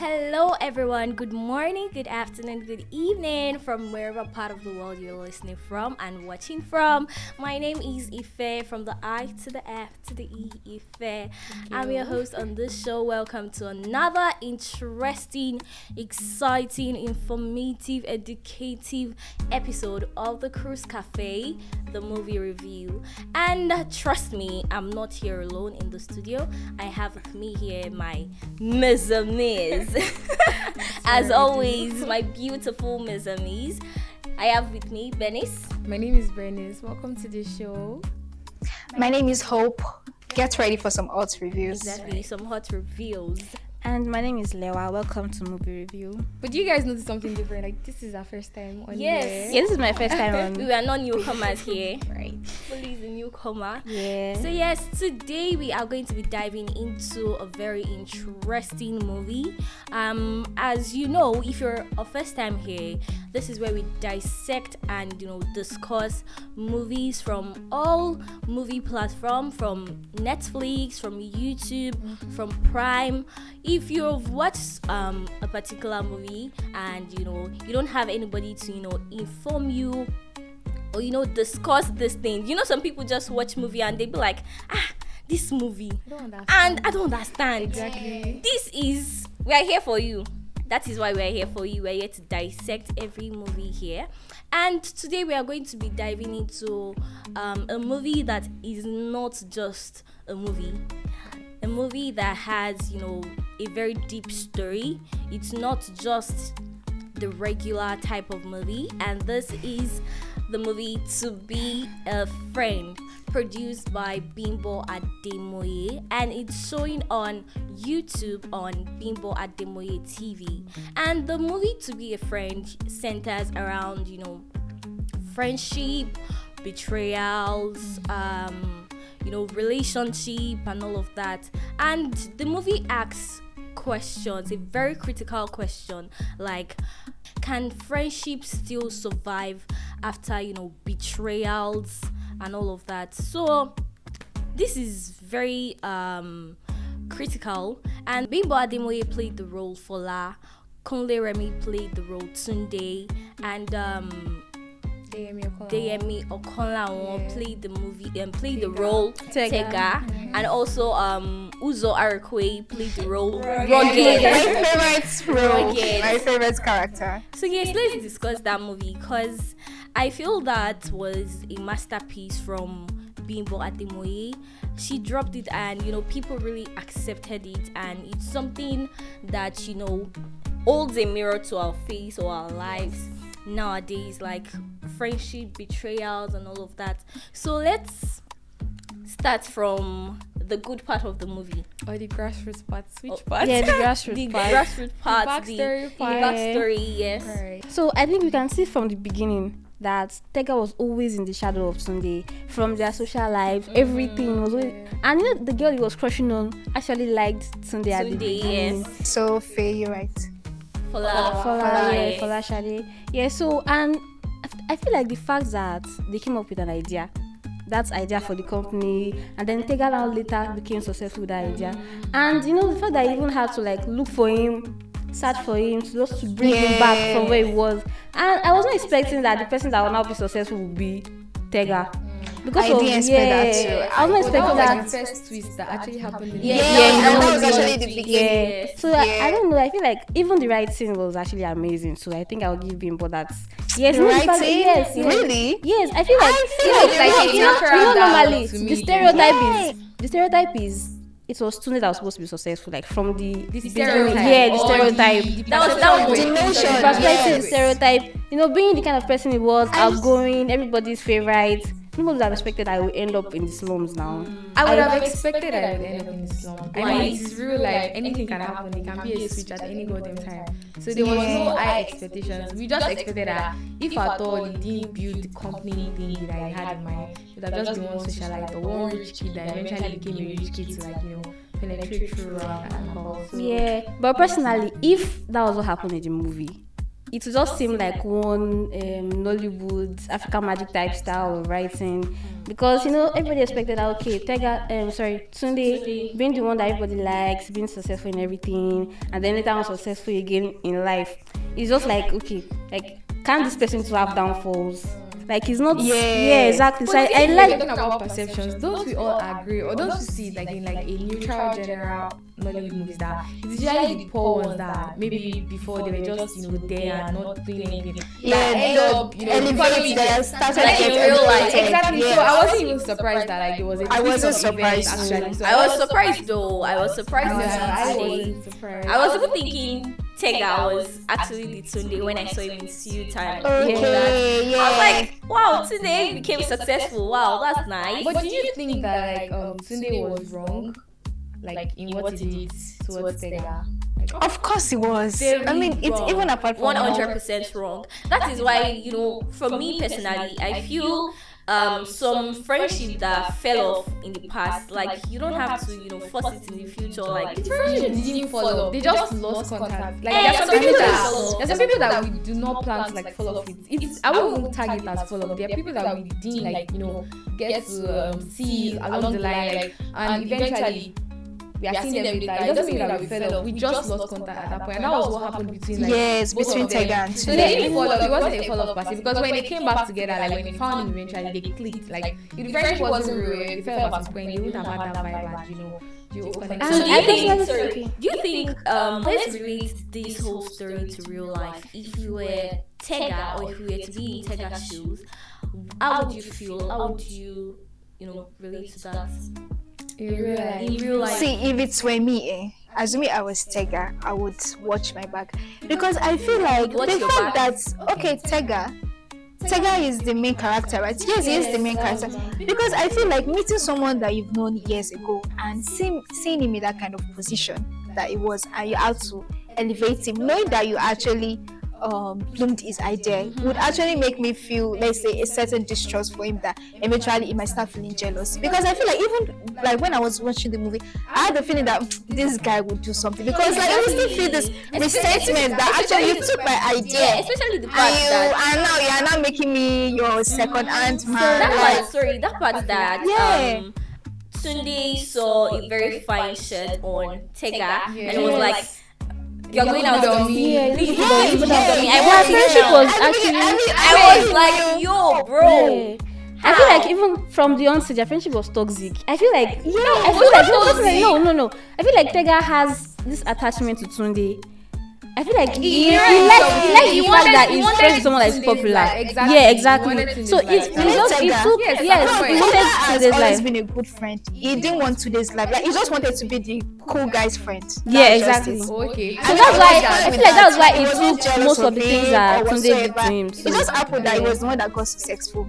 Hello, everyone. Good morning, good afternoon, good evening from wherever part of the world you're listening from and watching from. My name is Ife from the I to the F to the E, Ife. I'm your host on this show. Welcome to another interesting, exciting, informative, educative episode of the Cruise Cafe, the movie review. And trust me, I'm not here alone in the studio. I have with me here my Miss as always, my beautiful Miss I have with me Bernice. My name is Bernice. Welcome to the show. My name is Hope. Get ready for some hot reviews. Exactly, some hot reviews. And my name is Lewa. Welcome to Movie Review. But do you guys notice something different? Like, this is our first time on Yes. here. Yeah, this is my first time on. We are not newcomers here. Right. Fully is a newcomer. Yeah. So yes, today we are going to be diving into a very interesting movie. As you know, if you're a first time here, this is where we dissect and discuss movies from all movie platforms, from Netflix, from YouTube, from Prime. If you've watched a particular movie and you don't have anybody to inform you or discuss this thing, some people just watch movie and they be like, this movie, and I don't understand. Exactly. We are here for you. That is why we are here for you. We're here to dissect every movie here. And today we are going to be diving into a movie that is not just a movie. A movie that has, a very deep story. It's not just the regular type of movie. And this is the movie To Be a Friend, produced by Bimbo Ademoye, and it's showing on YouTube on Bimbo Ademoye TV. And the movie To Be a Friend centers around, friendship, betrayals, relationship and all of that. And the movie asks questions, a very critical question, like, can friendship still survive after betrayals and all of that? So this is very critical. And Bimbo Ademoye played the role Fola, Kunle Remi played the role Tunde, and Deyemi Okonlawon played the role Tega, and also Uzo Arakwe played the role Rugged. My favorite character. So yes, let's discuss that movie because I feel that was a masterpiece from Bimbo Ademoye. She dropped it and people really accepted it, and it's something that holds a mirror to our face or our lives nowadays, like friendship, betrayals and all of that. So let's start from the good part of the movie. Or the grassroots parts. Which part? Yeah, the grassroots part. Grassroots part. The The part. backstory, yes. Right. So I think we can see from the beginning that Tega was always in the shadow of Tunde. From their social life, everything was always, and the girl he was crushing on actually liked Tunde at the beginning. Yes. So, Faye, you're right. Fola Shade. Yeah, so, and I feel like the fact that they came up with an idea, that idea for the company, and then Tega now later became successful with that idea. And the fact that I even had to look for him, search for him, just to bring him back from where he was. And I wasn't expecting that the person that will now be successful would be Tega. Because I didn't expect that too. I wasn't expecting That that. was the first twist that actually happened. And Yeah, that was actually the beginning. Yeah. So I don't know. I feel like even the writing was actually amazing. So I think I'll give Bimbo that. Yes, The no, the fact- writing? yes, Really? Yes, I feel like It's like a natural normally dialogue to me. the stereotype is it was Tunde that was supposed to be successful, like from the stereotype. Yeah, the Or stereotype. That was the notion. Perspective, stereotype. Being the kind of person he was, outgoing, everybody's favorite. Nobody would have expected I would end up in the slums now. I would have expected I would end up in the slum. I Why? mean, it's real life. Anything can happen. It can be a switch at any goddamn time. So there was no high expectations. We just expected that if at all he didn't build the company thing that he had in mind, it would have just been one socialite or one rich kid that eventually became a rich kid to penetrate through and all. So Yeah, but personally, if that was what happened in the movie, it would just seem like one Nollywood African magic type style of writing, because everybody expected that, okay, Tunde being the one that everybody likes, being successful in everything, and then later on successful again in life. It's just like, okay, like, can this person to have downfalls? Like, it's not. Yeah, exactly. So I like talking about perceptions. Don't we all agree, or don't you see it like in like a neutral general Nollywood movies that it's usually the poor ones that maybe before they were just there and not doing anything. End up elevated that started like in real life. Exactly. So I wasn't even surprised that like there was a I wasn't twist of events, surprised. actually. So I was surprised though. I was surprised to I see today. wasn't surprised. I was even thinking Tega was actually the Tunde when I saw him in CU time. Okay, yeah. I was like, wow, Tunde became successful. Wow, that's nice. But do you think that like Tunde was wrong, like in what he did towards Tega? Of course it was. Very I mean, it's wrong. even apart from 100% wrong. That is why, for me personally, I feel some friendship that fell off in the past, like, you don't have to, force it in the future. Like, The friendship didn't fall off. They just lost contact. Like Yeah, there's some some people people that just- there's some people that we do not plan to like fall off with. It's I won't even tag it as fall off. There are people that we didn't like get to see along the line, like, and eventually we are seeing them later. It doesn't mean that we fell off. We just lost contact at that point, and that was what happened between like Yes, both between of them. Tega and So they didn't fall off. It wasn't a fall off party because when they came back together, like when they found him eventually, they clicked. Like if the friendship wasn't real, they fell off at some point. They wouldn't have had that vibe, and you connect. so And do I you think- think, sorry, do you think, let's relate this whole story to real life. If you were Tega, or if you were to be in Tega's shoes, how would you feel? How would you, relate to that? In real life. See, if it's were me, assuming I was Tega, I would watch my back, because I feel like Watch the your fact back. that okay, Tega is the main character, right? Yes, he is the main character. Because I feel like meeting someone that you've known years ago and seeing him in that kind of position that it was, and you have to elevate him, knowing that you actually bloomed his idea, would actually make me feel, let's say, a certain distrust for him, that eventually he might start feeling jealous. Because I feel like even like when I was watching the movie, I had the feeling that this guy would do something, because like I still feel this resentment that actually you took my idea. Yeah, especially the part And now you are now making me your second aunt, man. that part that Yeah. Tunde saw a very fine shirt on Tega and was like, you're going out on me. Yeah, Please yeah, don't put out on me. I yeah, want friendship was friendship. actually. I was like, yo, bro. Yeah. I feel like even from the onset, their friendship was toxic. I feel like it no. I feel like Tega has this attachment to Tunde. I feel like he wanted likes the fact that he he's wanted friends with someone that is Tunde's popular. life. Exactly. Yeah, He exactly. wanted Tunde's So life. it Tega. took Yes, Tega he has wanted has Tunde's always life. been a good friend. He didn't want today's life. Like he just wanted to be the cool guy's friend. Yeah, That's just exactly. it. Okay. So that's why I feel like that's why He it wasn't took jealous most of the him things that or Tunde did to whatsoever. him. It just happened that he was the one that got successful,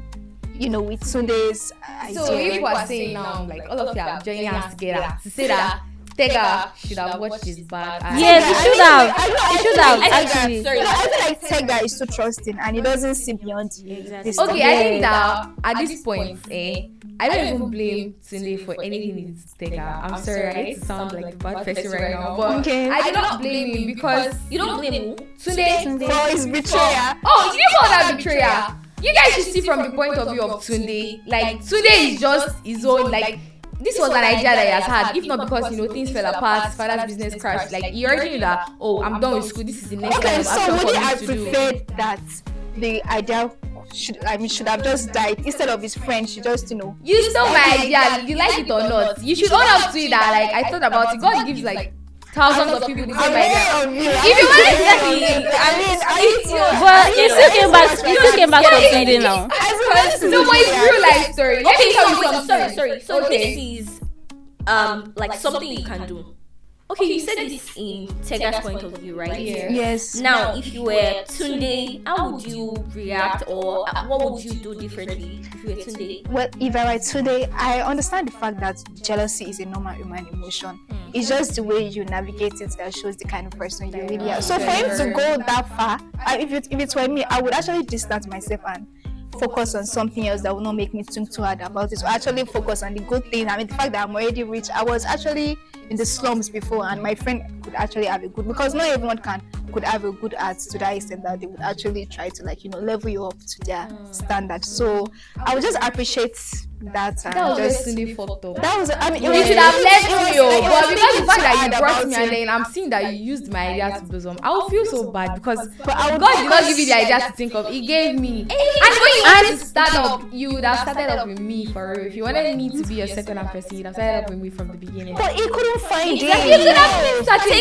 with Tunde's So idea. if we are saying now, like all of you are joining us together to say that Tega should have watched his back. And Yes, he should have. I He should have I think actually. sorry. I feel like Tega is too trusting and he doesn't see beyond this. Okay, stuff. I think that at this point, I don't even blame Tunde for anything he did to Tega. I'm sorry, I hate to sound like a bad person right now, but Okay. I do not blame him because You don't blame who? Tunde. For his betrayal. Oh, you didn't call that betrayal. You guys should see from the point of view of Tunde. Like Tunde is just his own. Like this was an idea that he has had. If not because things fell apart, his father's business crashed. Like he already knew that. Oh, I'm done with school. This is the next line Okay, of so action would for you me have to do. preferred that the idea should have just died instead of his friend should just You stole my idea. You like it or not? You should own up to it. That like I thought about it. God gives like thousands of people the same idea. If you want to But he still came back. He still came back to Tunde now. no, but it's real life story. Let me tell you something. Sorry. So Okay. this is like something you can do. Okay, you said this in Tega's point of view, right? Yeah. Yes. Now, if you were Tunde, how would you react, or what would you do differently if you were Tunde? Well, if I were today, I understand the fact that jealousy is a normal human emotion. It's just the way you navigate it that shows the kind of person you really are. So for him to go that far, if it were me, I would actually distance myself and focus on something else that will not make me think too hard about it. So actually focus on the good thing. I mean, the fact that I'm already rich. I was actually in the slums before, and my friend could actually have a good, because not everyone can could have a good art to that extent that they would actually try to like level you up to their standard. So I would just appreciate that. That was just just really fucked up. that was You should have left me, but because the fact that you brought me and then I'm seeing that you used my idea to blossom, I will feel so bad because God did not give you the idea to think of. He gave me. And when you wanted to start up, you would have started up with me for real. If you wanted me to be a second-hand person, you'd have started up with me from the beginning. But he couldn't find You it. could have been starting.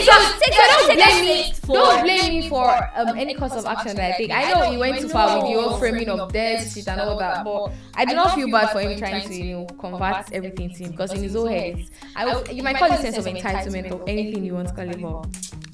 Take Don't blame me for any course of action that I take. I know he went too far with the whole framing of death shit and all that, but I do not feel bad for him trying to convert everything to him because in his own head, you might call it sense of entitlement or anything you want to call it, but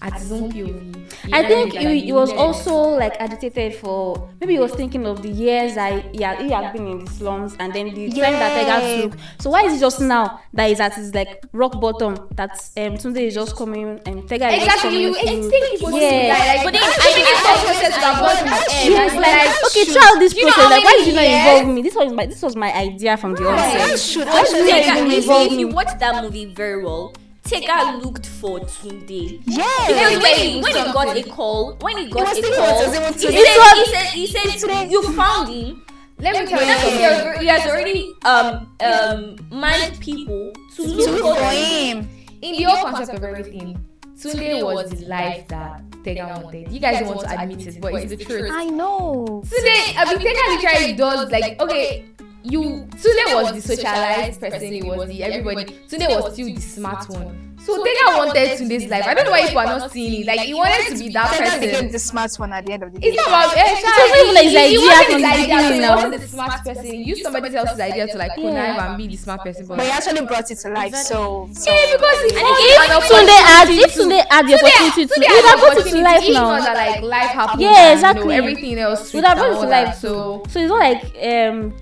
at his own POV. I think he was also like agitated for, maybe he was thinking of the years that he had been in the slums and then the trend that Tega took. So why is it just now that he's at his like rock bottom that Tunde is just coming and Tega is just coming through? Yeah. But then I think the whole process would have gone to end. Yes, like okay, try this process. Like, why did you not involve me? This was my idea from the onset. If you watch that movie very well, Tega looked for Tunde. Yeah. Because when he got a call, he said you found him. Let me tell you, he has already managed people to look for him. in the whole concept of everything, Tunde was the life that Tega wanted. You guys don't want to admit it, but it's the truth. I know. Tunde, Tega literally does like, okay, Tunde was the socialized person, he was the everybody. Tunde was still the smart one. So Tega wanted Tunde's life. I don't know why people are not seeing it. Like, he wanted to be that person. Tega became the smart one at the end of the day. It's not about he wasn't his idea, so he wasn't the smart person. He used somebody else's idea to like connive and be the smart person. But he actually brought it to life. So yeah, because if Tunde had the opportunity to, he would have brought it to life now. That like life happened. Yeah, exactly. Everything else would have brought it to life. So it's not like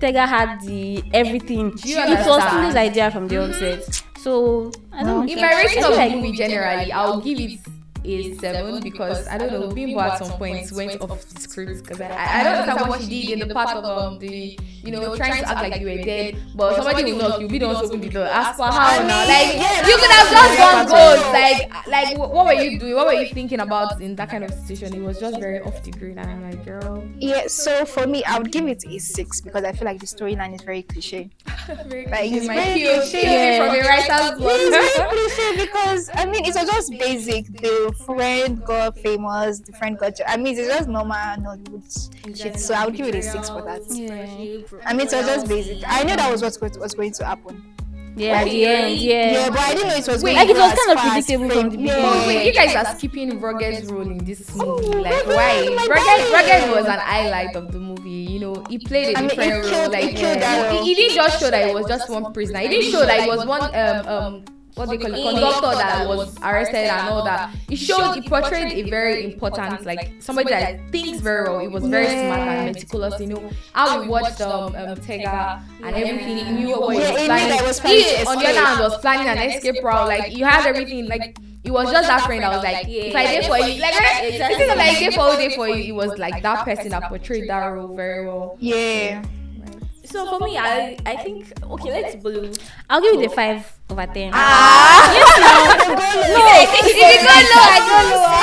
Tega had the everything. It was Tunde's idea from the onset. So I don't know. In my rating of the movie generally, I'll give it a 7 because I don't know, Bimbo at some point went off the script because I don't understand what she did in the part of the trying to act like you were dead, but somebody will knock you, be the one to open the door. Ask for how now? Like, you could have just gone ghost. Like what were you doing? What were you thinking about in that kind of situation? It was just very off the grid, and I'm like, girl. Yeah, so for me, I would give it a 6 because I feel like the storyline is very cliche. Like, it's very cliche from a writer's block. It's very cliche because I mean, it's just basic. The friend got famous, the friend got. I mean, it's just normal Nollywood shit. So I would give it a 6 for that. Yeah. I mean, it was just basic. I knew that was what was going to happen. Yeah, at the end, Yeah, but I didn't know it was going like to it was kind of predictable from the beginning. Oh, wait, you guys are skipping Rugged's role in this movie. Like, why? Rugged was an highlight of the movie. You know, he played a different role. Like, he didn't just show that he was just one prisoner. He didn't show that he was one what they call it, conductor that was arrested and all that. He portrayed a very important, like somebody that thinks very well. He was very smart and meticulous. You know how we watched Tega and everything. He knew what he was planning. He on the other hand was planning an escape route. Like, you had everything. Like, it was just that friend that was like, if I did for you, like, this is like day for you. It was like that person that portrayed that role very well. Yeah. So for me, I think, okay, let's blue. I'll give it a 5 over 10. If you go low, I go lower.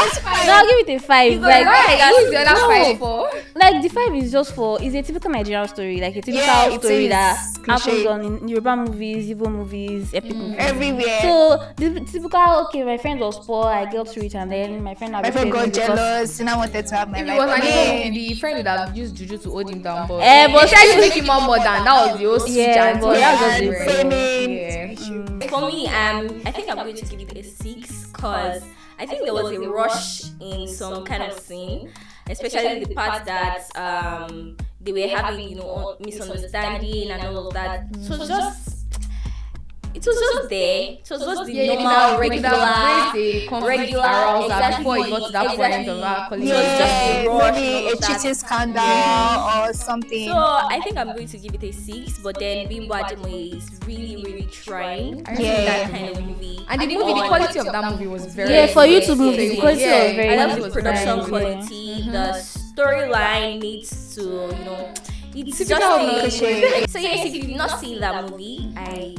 No, I'll give it a 5. Like, who's the other 5 for? Like, the 5 is just for, it's a typical Nigerian story, like a typical story that happens in Yoruba movies, Igbo movies, epic movies. Everywhere. So, the typical, okay, my friend was poor, I got rich, and then my friend got jealous, and I wanted to have my life. If it was an Igbo movie, the friend would have used juju to hold him down, but but tried to make him more modern. That was the whole speech. Yeah, but that was just framing. For me, I think I'm going to give it a 6 because I think there was a rush in some kind of scene, especially the part that they were having, misunderstanding and all of that. So it was just there. It was just the normal, regular arousal before it got to that point of alcohol. Yeah, just a rush, maybe a cheating scandal or something. So I think I'm going to give it a 6, but then Bimbo Ademoye is really, really trying to do that kind of movie. And the quality of that movie was very for YouTube movie, the quality was very I love the production quality. The storyline needs to, it's just so yes, if you've not seen that movie, I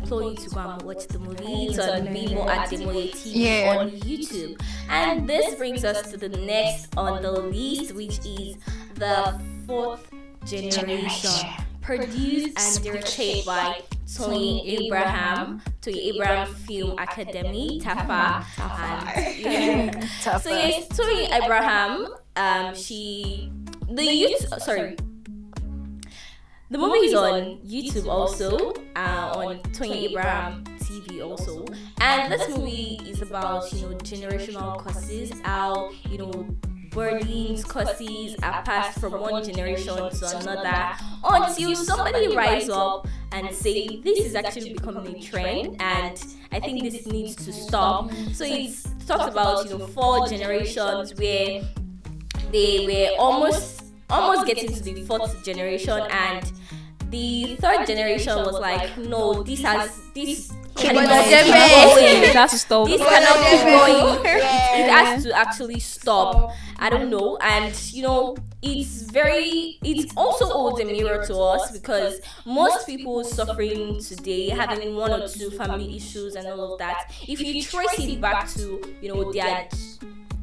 implore you to go and watch the movie. It's on Bimbo Ademoye TV on YouTube. And this brings us to the next on the list, which is the Fourth Generation, produced and directed by Toyin Abraham, Toyin Abraham Film Academy, TAFA. So yes, Toyin Abraham, the movie is on YouTube also, on Toyin Abraham TV also. And this movie is about, generational curses, how, burdens, curses are passed from one generation to another until somebody rise up and say this is actually becoming a trend and I think this needs to stop. So it talks about 4 generations where they were almost getting to the 4th generation, and the 3rd generation was like, no, this cannot keep going. It has to stop. This cannot keep going. It has to actually stop. I don't know. And it also holds a mirror to us, because most people suffering today, having 1 or 2 family issues and all of that, if you trace it back to their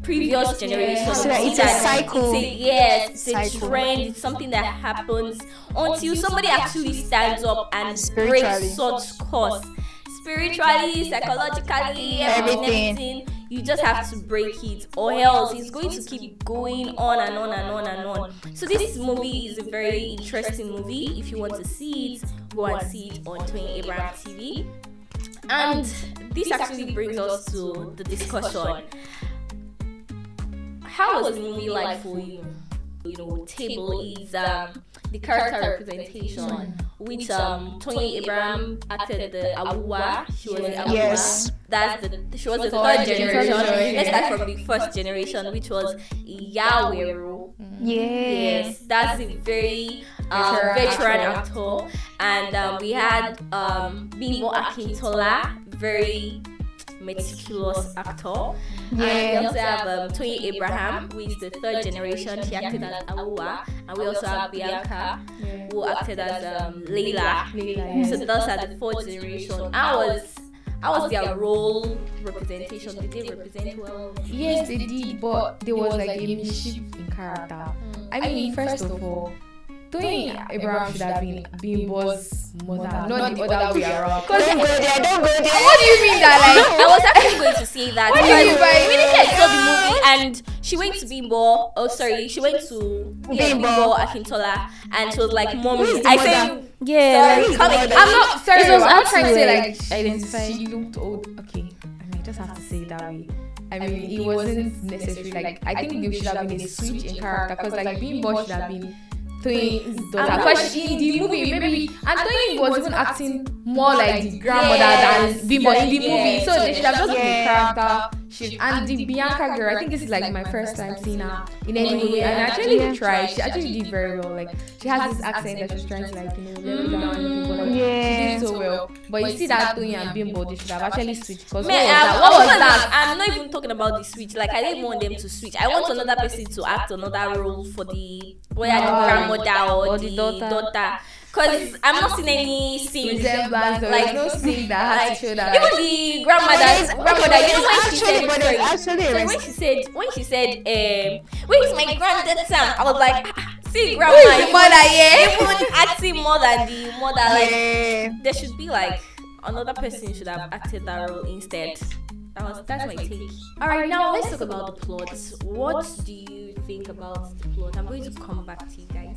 previous generations, so it's a cycle. It's a trend. It's something that happens until somebody actually stands up and breaks such curse. Spiritually, psychologically, everything. You just have to break it, or else it's going to keep going on and on and on and on. So this movie is a very interesting movie. If you want to see it, go and see it on Toyin Abraham TV. And this actually brings us to the discussion. How was the movie like for you? Table is the character representation, which Toyin Abraham acted the Awuwa. She was the Awuwa. Yes. She was the 3rd generation. Let's start from the 1st generation, which was Yawero. Yes, that's a very veteran actor. And we had Bimbo Akintola, very meticulous actor. And we also have Toyin Abraham, who is the 3rd generation. She acted as Awuwa. And we also have Bianca, who acted as Layla. So those are the 4th generation. How was their role representation? Did they represent well? Yes, they did, but there was like a mischief in character. I mean, first of all, Toyin Abraham should have been Bimbo's mother, not the other way around. Don't go there. What do you mean that? Like, I was actually going to say that. What do you mean by Immediately I saw the movie and she went to Bimbo. She went to Bimbo Akintola, and she was like, "Mommy." I said, I'm not sorry. It was I'm trying to say like identify. she looked old. Okay, I just have to say it that way. I mean, it wasn't necessary. Like, I think there should have been a switch in character, because like Bimbo should have been Toyin's daughter. Because in the movie, maybe, and Toyin was even acting more like the grandmother than Bimbo in the movie. So they should have just been a character shift. And the Bianca girl, I think this is like my first time seeing her in any movie, and I actually tried. She actually did very well. Like, she has this accent that she's trying to level down people. Like, she did so well. But you see that Toyin and Bimbo, they should have actually switched. Because what was that? I'm not even talking about the switch. Like, I didn't want them to switch. I want another person to act another role for the grandmother or the daughter. Because I'm not seeing any scene resemblance, like no scene that has to show that. Even the grandmother, when she said, where is my granddad son? I was like, see, grandma, who is the mother? Even acting more than the mother. Like, there should be like another person should have acted that role instead. That's my take. Alright, now let's talk about the plot. What do you think about the plot? I'm going to come back to you guys.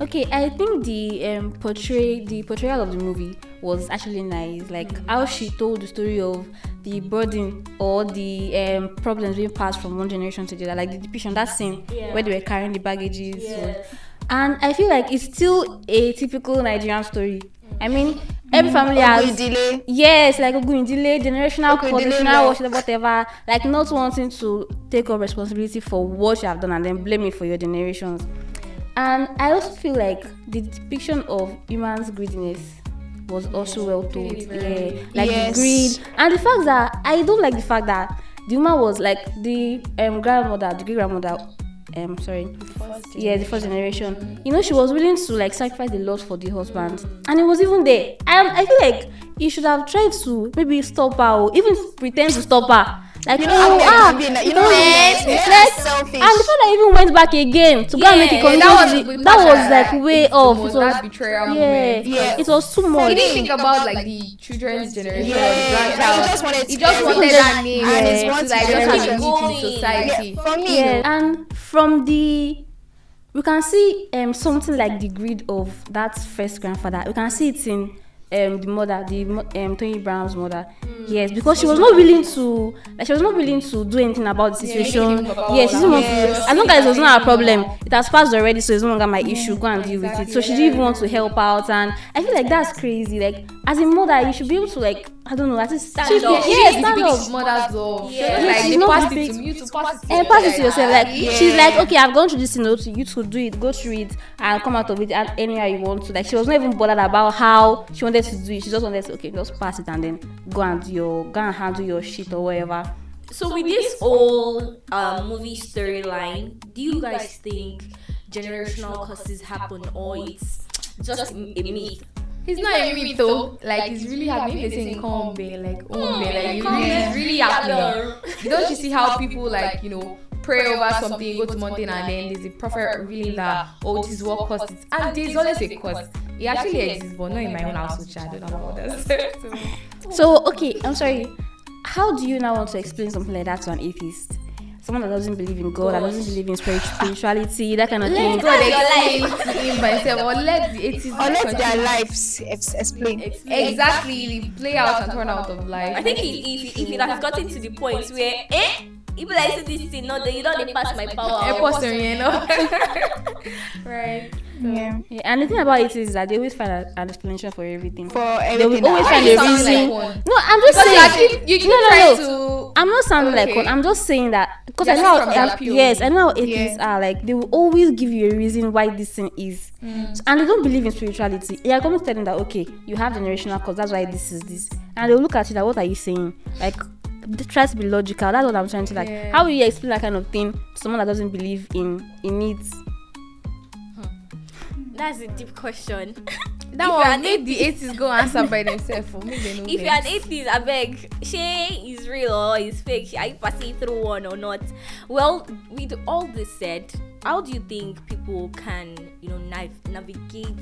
Okay, I think the portrayal of the movie was actually nice. Like how she told the story of the burden or the problems being passed from one generation to the other. Like the depiction, that scene where they were carrying the baggages. And I feel like it's still a typical Nigerian story. I mean, every family has delay. Yes, like Ogun delay, generational whatever. Like not wanting to take up responsibility for what you have done and then blame it for your generations. And I also feel like the depiction of human's greediness was also well told. The greed and the fact that I don't like the fact that the woman was like the great grandmother the first generation. You know, she was willing to like sacrifice a lot for the husband, and it was even there. I feel like he should have tried to maybe stop her, or even pretend to stop her. Like, That's selfish. and the fact that he even went back again to go and make a commitment, that was like way off. It was that betrayal moment. It was too much. He didn't think about like the children's generation or the He grandchild. just wanted that name and to he wants like to just generation. have unity in society. For me, And from we can see something like the greed of that first grandfather. We can see it in the mother, Toyin Abraham's mother. Yes, because she was not willing to do anything about the situation. Yes, she didn't want to. As long as it was not a problem, it has passed already, so it's no longer my issue. Go and deal with it. So she didn't even want to help out, and I feel like that's crazy. Like, as a mother, you should be able to, like, I don't know, at least stand up. Stand up. Mother's love. Yes, Like, she's not pass big. it to you to pass it And pass it to yourself. Like, she's like, okay, I've gone through this, you to do it, go through it, and come out of it at anywhere you want to. Like, she was not even bothered about how she wanted to do it. She just wanted to, okay, just pass it and then go and handle your shit or whatever. So with this whole movie storyline, do you guys think generational curses happen, or it's just a myth? It's not a myth though. Like, it's really happening. They say come be like it's really happening. Don't you see how people, like, you know, pray over something, go to mountain, and then there's a prophet revealing that, oh, this is what caused it, and there's always a cause. It actually exists, but not in my own household. I don't know about others. So, okay, I'm sorry. How do you now want to explain something like that to an atheist? Someone that doesn't believe in God, that doesn't believe in spirituality, that kind of thing. God explain to him by himself, or let the atheists let their lives explain. Exactly, play out and turn out of life. I think if it has gotten to the point where people like say this thing, no, you don't pass my power. Right. Yeah. And the thing about it is that they always find an explanation for everything. For They everything. will always find a reason. No, I'm just saying. You keep trying to. I'm not sounding like one. I'm just saying that because I know I know how atheists are. Like, they will always give you a reason why this thing is, and they don't believe in spirituality. You are going to tell them that, okay, you have generational cause, that's why this is this, and they'll look at you like, what are you saying? Like, try to be logical. That's what I'm trying to like. Yeah. How will you explain that kind of thing to someone that doesn't believe in it? That's a deep question. That one made the atheists go answer by themselves. For me, they know. If you're an atheist, I beg, she is real or is fake? Are you passing through one or not? Well, with all this said, how do you think people can, navigate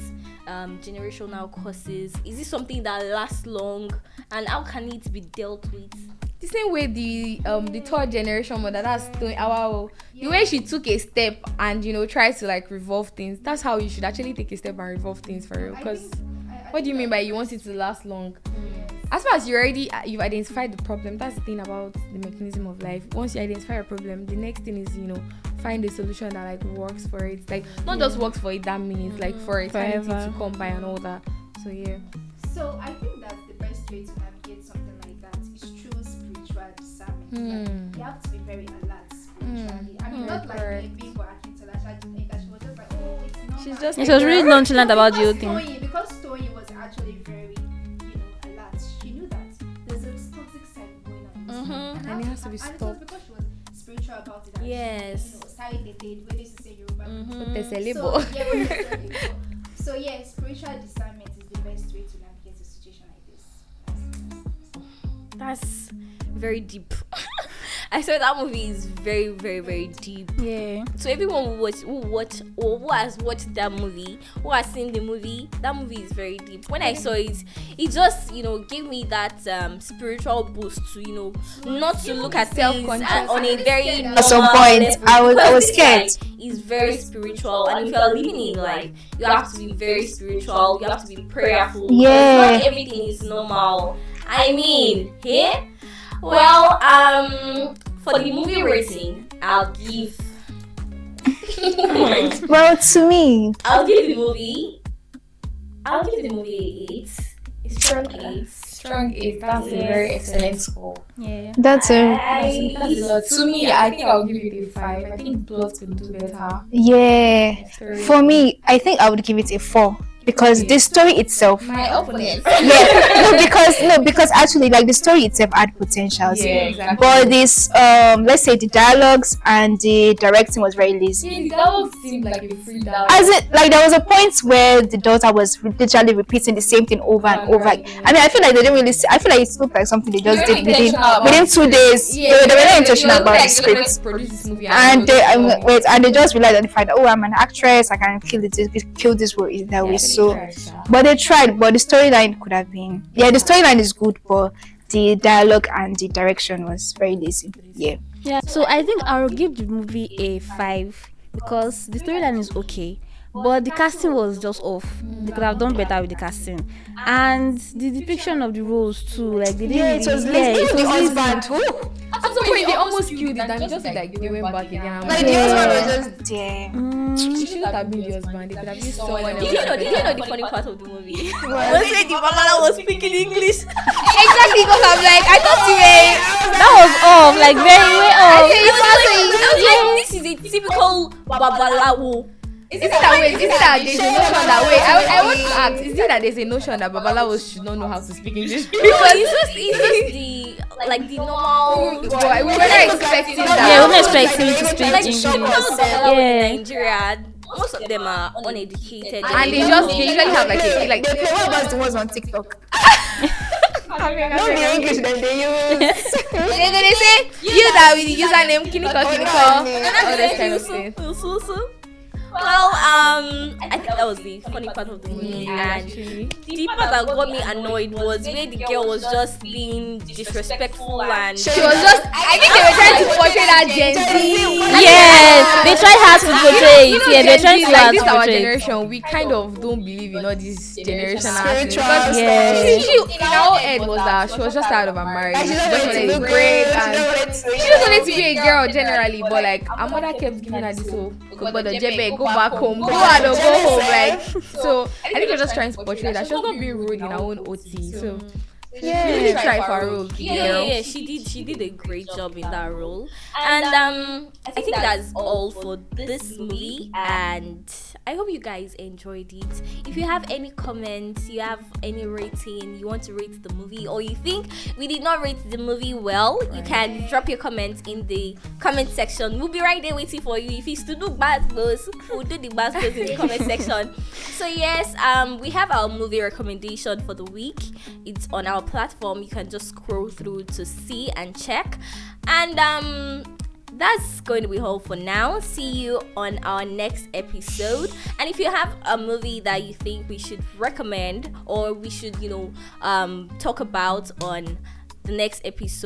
generational curses? Is this something that lasts long, and how can it be dealt with? The same way the third generation mother, that's the way she took a step and tried to like revolve things. That's how you should actually take a step and revolve things for real. Because what do you mean by you want it to last long? As far as you've identified the problem, that's the thing about the mechanism of life. Once you identify a problem, the next thing is find a solution that like works for it. Like not just works for it that minute, like for eternity to come by and all that. So yeah. So I think that's the best way to navigate something like that is through spiritual discernment. Like, you have to be very alert spiritually. I mean, not like Bimbo Ademoye that she was just like, oh, it's not. She's just. She was really nonchalant about the whole thing. Because Toyin was actually very, alert. She knew that there's a toxic side going on. And it has to be And it was stopped. because she was spiritual about it. That Yes. She, did when they say Yoruba. So yeah, spiritual discernment is the best way to navigate a situation like this. That's very deep. I swear that movie is very, very, very deep. Yeah. So everyone who has watched that movie, who has seen the movie, that movie is very deep. When I saw it, it just gave me that spiritual boost to not to look at things on a very At some point, I was scared. It's very spiritual, and if you're living in life, you have to be very spiritual. You have to be prayerful. Yeah. Not everything is normal. I mean, yeah. Well, for the movie rating, I'll give. Well, to me, I'll give the movie 8. A strong 8. Strong 8. That's a very excellent score. Yeah. that's a To me, I think I'll give it a 5. I think plot will do better. yeah. For me, I think I would give it a 4. because the story itself. My opponent. Yeah, because actually, like, the story itself had potentials. Yeah, exactly. But this, let's say, the dialogues and the directing was very lazy. Yeah, the dialogue seemed like a free dialogue. As it, like, there was a point where the daughter was literally repeating the same thing over and over. I mean, I feel like they didn't really. I feel like it looked like something they just did within 2 days. Yeah, they were not intentional about the script. And they just realized that they find, oh, I'm an actress, I can kill this role in that way. So, but they tried. But the storyline could have been, the storyline is good, but the dialogue and the direction was very lazy. Yeah, so I think I'll give the movie a 5 because the storyline is okay, but the casting was just off. They could have done better with the casting, and the depiction of the roles too. Like they didn't. It was the husband too. At some point they almost killed it, and just like they went back again. Like the husband was just there. It shouldn't have been the husband. They could have used someone else. Did you know the funny part of the movie? Was it the Babala was speaking English? Exactly, because I'm like, I thought you were. That was off, like very way off. This is a typical Babalawo. Is it that way? Is it that there's a notion that way? I want to ask, is it that there's a notion that Babalawos should not know how to speak English? Because it's just the normal. But we were not expecting that. Yeah, we were expecting to speak Like English. Babalawo in Nigeria, most of them are uneducated. And they usually have like a like. They play one of the ones on TikTok. No, the English that they use. They say you that with the username Kiniko, all this kind of thing. Well, I think that was the funny part of the movie, and the part that got me annoyed was where the girl was just being disrespectful and She was just. I think they were trying to portray that Gen Z. Yes, they tried hard to portray it. Yeah, they tried to like hard this to our portray it. generation. We kind of don't believe in all these generational Spiritual because Yeah. she in our head was that she was just out of her marriage. She just wanted to look great and she just wanted to be a girl generally. But like her mother kept giving her this whole go back home, go out or go home. Like so, I think they're just trying to portray that she was not being rude in her own OT. So. She really tried for a role. yeah, she did a great job in that role, and I think that's all for this movie, and I hope you guys enjoyed it. If you have any comments, you have any rating, you want to rate the movie, or you think we did not rate the movie well, you can drop your comments in the comment section. We'll be right there waiting for you. If it's to do bad goes, we'll do the bad goes in the comment section. So yes, we have our movie recommendation for the week. It's on our platform. You can just scroll through to see and check, and that's going to be all for now. See you on our next episode. And if you have a movie that you think we should recommend or we should talk about on the next episode,